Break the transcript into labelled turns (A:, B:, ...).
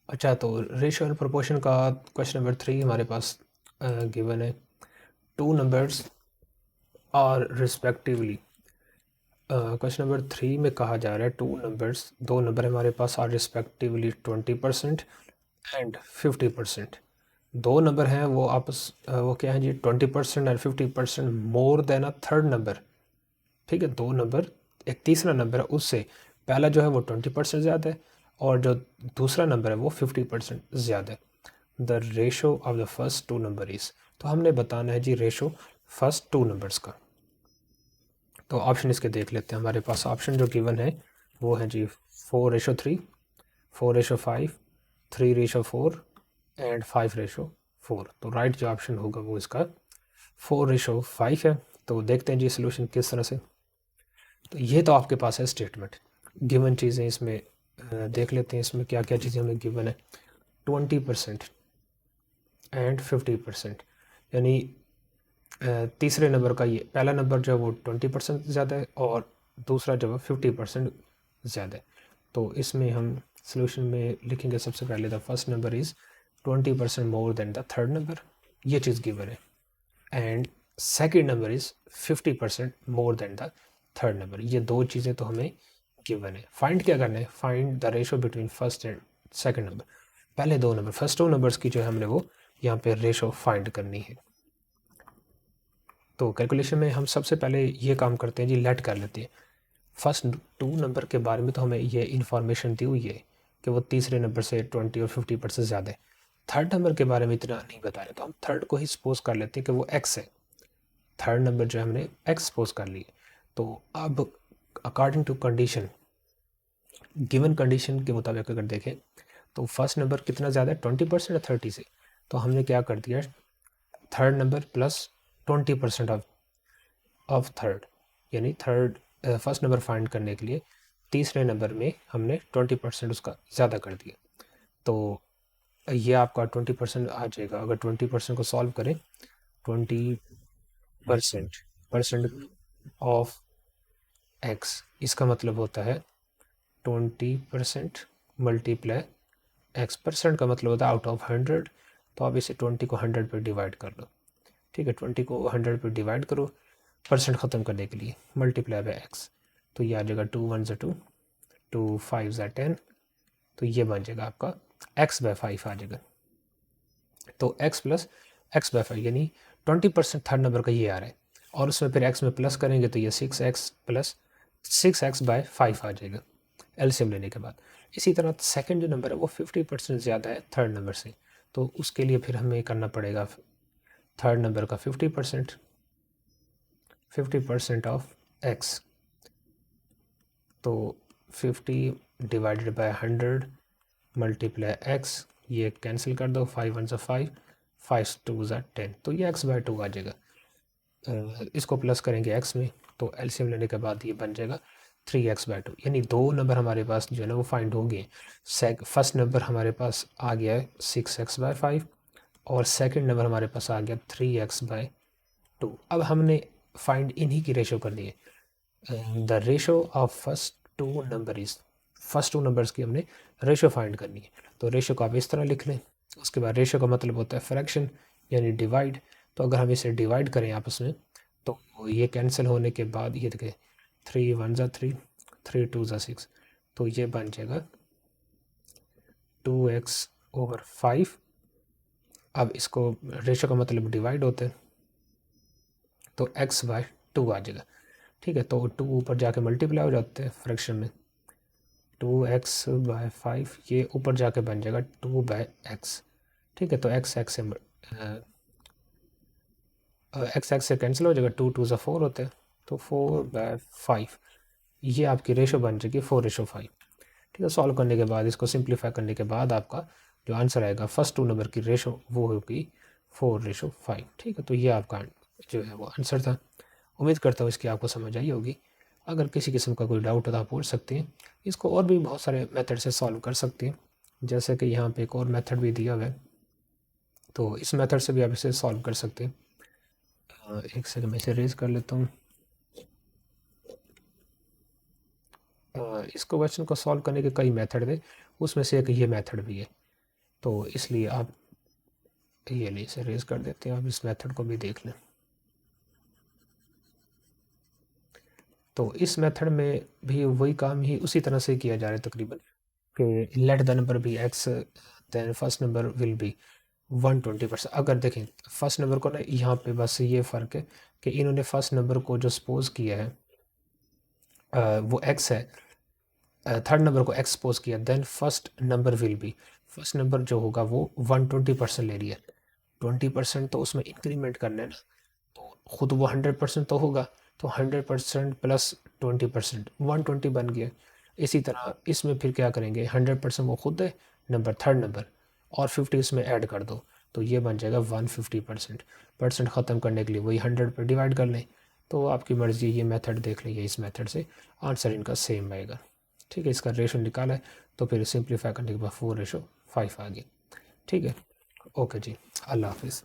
A: अच्छा, तो ratio and proportion का क्वेश्चन नंबर 3 हमारे पास गिवन है। Two numbers are respectively, question number 3 में कहा जा रहा है टू नंबर्स, दो नंबर हमारे पास आर रिस्पेक्टिवली 20% एंड 50%। दो नंबर हैं वो वो क्या है जी, 20% and 50% more than a third number. ठीक है, दो नंबर, एक तीसरा नंबर है उससे पहला जो है वो 20% ज़्यादा है और जो दूसरा नंबर है वो 50% ज़्यादा है। The ratio of the first two number is, तो हमने बताना है जी रेशो फर्स्ट टू नंबर्स का। तो ऑप्शन इसके देख लेते हैं। हमारे पास ऑप्शन जो गिवन है वो है जी 4:3, 4:5, 3:4 एंड 5:4। तो राइट जो ऑप्शन होगा वो इसका 4:5 है। तो देखते हैं जी सोल्यूशन किस तरह से। तो ये तो आपके पास है स्टेटमेंट, गिवन चीज़ें इसमें देख लेते हैं इसमें क्या क्या चीज़ें हमें गिवन है। 20% एंड 50%, यानी तीसरे नंबर का, ये पहला नंबर जो है वो 20% ज़्यादा है और दूसरा जो है 50% ज़्यादा है। तो इसमें हम सोल्यूशन में लिखेंगे सबसे पहले the first number is 20% more than the third number, ये चीज़ गिवन है। And second number is 50% more than the third number, ये दो चीज़ें तो हमें गिवन है। फाइंड क्या करना है, find the ratio between first and second number. पहले दो नंबर, फर्स्ट टू नंबर्स की जो है हमने वो यहाँ पे रेशो फाइंड करनी है। तो कैलकुलेशन में हम सबसे पहले ये काम करते हैं जी, लेट कर लेते हैं। फर्स्ट टू नंबर के बारे में तो हमें ये इन्फॉर्मेशन दी हुई है कि वो तीसरे नंबर से 20 और 50% ज़्यादा है। थर्ड नंबर के बारे में इतना नहीं बता रहे, तो हम थर्ड को ही सपोज कर लेते हैं कि वो एक्स है। थर्ड नंबर जो है हमने एक्स सपोज कर लिए। तो अब according to condition, given condition के मुताबिक अगर देखें तो फर्स्ट नंबर कितना ज़्यादा है, 20% या 30 से। तो हमने क्या कर दिया, third number plus 20% of third, यानी थर्ड फर्स्ट नंबर फाइंड करने के लिए तीसरे नंबर में हमने 20% उसका ज़्यादा कर दिया। तो ये आपका 20% आ जाएगा। अगर 20% को सॉल्व करें, 20% परसेंट ऑफ एक्स, इसका मतलब होता है 20% मल्टीप्लाई एक्स। परसेंट का मतलब होता है आउट ऑफ 100। तो आप इसे 20 को 100 पर डिवाइड कर लो। ठीक है, 20 को 100 पर डिवाइड करो परसेंट ख़त्म करने के लिए, मल्टीप्लाई बाय एक्स। तो ये आ जाएगा 2 1 2, 2 5 10। तो ये बन जाएगा आपका x/5 आ जाएगा। तो x प्लस x/5 यानी 20% थर्ड नंबर का ये आ रहा है, और उसमें फिर x में प्लस करेंगे तो ये 6x प्लस 6x/5 आ जाएगा एलसीएम लेने के बाद। इसी तरह सेकंड जो नंबर है वो 50% ज़्यादा है थर्ड नंबर से, तो उसके लिए फिर हमें करना पड़ेगा थर्ड नंबर का 50% ऑफ x। तो 50 डिवाइडेड बाय 100 मल्टीप्लाई एक्स, ये कैंसिल कर दो, 5 1 5, 5 2 10। तो ये x/2 आ जाएगा। इसको प्लस करेंगे x में, तो एलसीएम लेने के बाद ये बन जाएगा 3x/2। यानी दो नंबर हमारे पास जो है ना वो फाइंड हो गए। फर्स्ट नंबर हमारे पास आ गया है 6x/5 और सेकंड नंबर हमारे पास आ गया 3x/2। अब हमने फाइंड इन्हीं की रेशो करनी है। The ratio of first two number is, first two numbers की हमने रेशो फाइंड करनी है। तो रेशो को आप इस तरह लिख लें। उसके बाद रेशो का मतलब होता है फ्रैक्शन, यानी डिवाइड। तो अगर हम इसे डिवाइड करें आपस में तो ये कैंसिल होने के बाद ये देखें, 3 1 3, 3 2 6। तो ये बन जाएगा 2x/5। अब इसको, रेशो का मतलब डिवाइड होता है, तो x/2 आ जाएगा। ठीक है, तो 2 ऊपर जाके मल्टीप्लाई हो जाते हैं फ्रैक्शन में, 2x/5 ये ऊपर जाके बन जाएगा 2/x। ठीक है, तो x x से x से कैंसिल हो जाएगा, 2 2 4 होते हैं, तो 4/5 ये आपकी रेशो बन जाएगी 4:5। ठीक है, सॉल्व करने के बाद, इसको सिंप्लीफाई करने के बाद आपका जो आंसर आएगा फर्स्ट टू नंबर की रेशो वो होगी 4:5। ठीक है, तो ये आपका जो है वो आंसर था। उम्मीद करता हूँ इसकी आपको समझ आई होगी। अगर किसी किस्म का कोई डाउट हो तो आप पूछ सकते हैं। इसको और भी बहुत सारे मेथड से सॉल्व कर सकते हैं, जैसे कि यहाँ पे एक और मेथड भी दिया हुआ है, तो इस मेथड से भी आप इसे सॉल्व कर सकते हैं। एक सेकंड में इसे रेज कर लेता हूँ। इसको क्वेश्चन को सॉल्व करने के कई मेथड है, उसमें से एक ये मेथड भी है। तो इसलिए आप ये नहीं इसे रेज़ कर देते हैं। आप इस मेथड को भी देख लें। तो इस मेथड में भी वही काम ही उसी तरह से किया जा रहा है तकरीबन, कि let the number be X then first number will be 120%। अगर देखें फर्स्ट नंबर को ना, यहाँ पे बस ये फ़र्क है कि इन्होंने फर्स्ट नंबर को जो सपोज किया है वो एक्स है, थर्ड नंबर को एक्स सपोज किया, then first number will be, first number जो होगा वो 120% ले लिया। 20% तो उसमें इंक्रीमेंट करना है ना, तो खुद वो 100% तो होगा, तो 100% प्लस 20% 120 बन गया। इसी तरह इसमें फिर क्या करेंगे, 100% वो खुद है नंबर, थर्ड नंबर, और 50 इसमें ऐड कर दो, तो ये बन जाएगा 150%। परसेंट ख़त्म करने के लिए वही 100 पर डिवाइड कर लें। तो आपकी मर्ज़ी, ये मेथड देख लीजिए, इस मेथड से आंसर इनका सेम आएगा। ठीक है, इसका रेशो निकाला है तो फिर सिंप्लीफाई करने के बाद 4:5 आ गया। ठीक है, ओके जी, अल्लाह हाफिज़।